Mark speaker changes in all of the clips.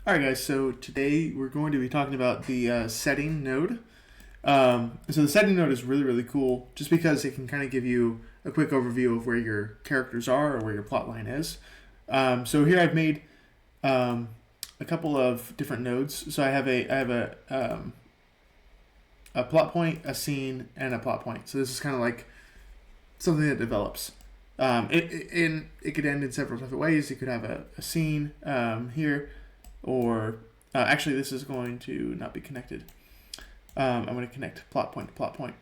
Speaker 1: Alright guys, so today we're going to be talking about the setting node. So the setting node is really, really cool just because it can kind of give you a quick overview of where your characters are or where your plot line is. So here I've made a couple of different nodes. So I have a plot point, a scene, and a plot point. So this is kind of like something that develops. It could end in several different ways. You could have a scene here. Or actually, this is going to not be connected. I'm going to connect plot point to plot point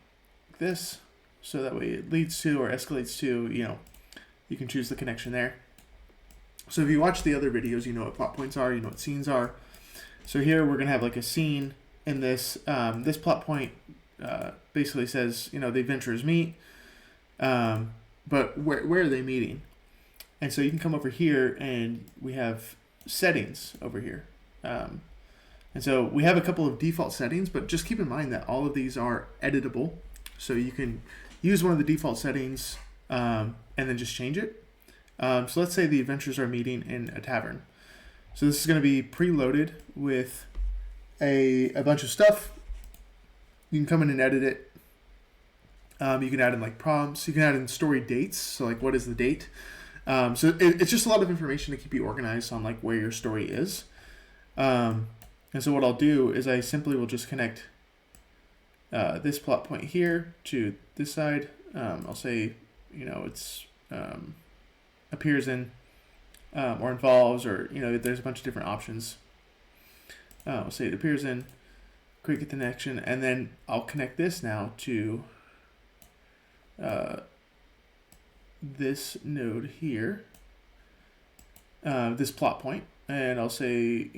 Speaker 1: like this, so that way it leads to or escalates to, you can choose the connection there. So if you watch the other videos, you know what plot points are, you know what scenes are. So here we're going to have like a scene in this. This plot point basically says, the adventurers meet, but where are they meeting? And so you can come over here and we have settings over here. And so we have a couple of default settings, but just keep in mind that all of these are editable. So you can use one of the default settings and then just change it. So let's say the adventurers are meeting in a tavern. So this is going to be preloaded with a bunch of stuff. You can come in and edit it. You can add in like prompts. You can add in story dates. So like, what is the date? So it's just a lot of information to keep you organized on like where your story is. And so what I'll do is I simply will just connect this plot point here to this side. I'll say, it's appears in or involves, or, there's a bunch of different options. I'll say it appears in, create a connection, and then I'll connect this now to this node here, this plot point, and I'll say,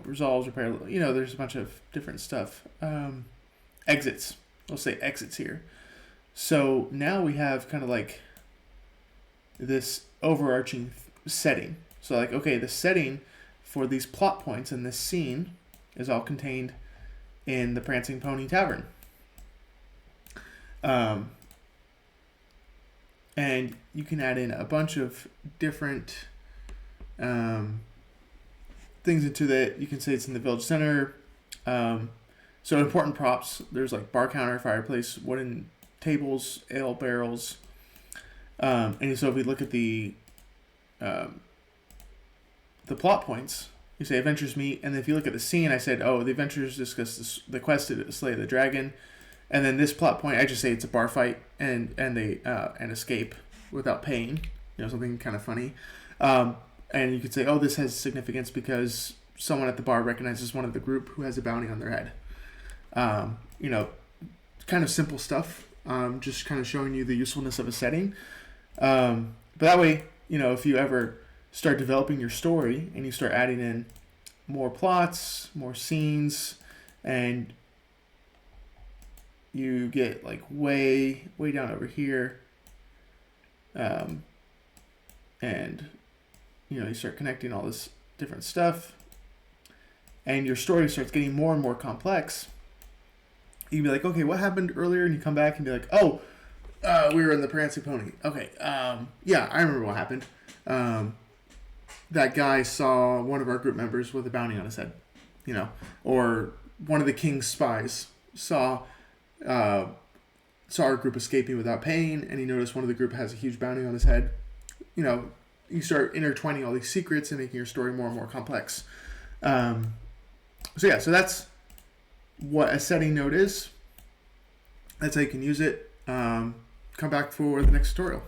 Speaker 1: resolves, repair, there's a bunch of different stuff. Exits, I'll say exits here. So now we have kind of like this overarching setting. So like, okay, the setting for these plot points in this scene is all contained in the Prancing Pony Tavern. And you can add in a bunch of different things into that. You can say it's in the village center. So important props, there's like bar counter, fireplace, wooden tables, ale barrels. And so if we look at the plot points, you say adventures meet. And then if you look at the scene, I said, the adventurers discuss the quest to slay the dragon. And then this plot point, I just say it's a bar fight and they escape without paying, something kind of funny. And you could say, this has significance because someone at the bar recognizes one of the group who has a bounty on their head. Kind of simple stuff, just kind of showing you the usefulness of a setting. But that way, if you ever start developing your story and you start adding in more plots, more scenes, and you get like way down over here, and you start connecting all this different stuff, and your story starts getting more and more complex. You can be like, okay, what happened earlier? And you come back and be like, we were in the Prancing Pony. Okay, yeah, I remember what happened. That guy saw one of our group members with a bounty on his head, or one of the king's spies saw our group escaping without paying, and he noticed one of the group has a huge bounty on his head. You start intertwining all these secrets and making your story more and more complex. So that's what a setting node is. That's how you can use it. Come back for the next tutorial.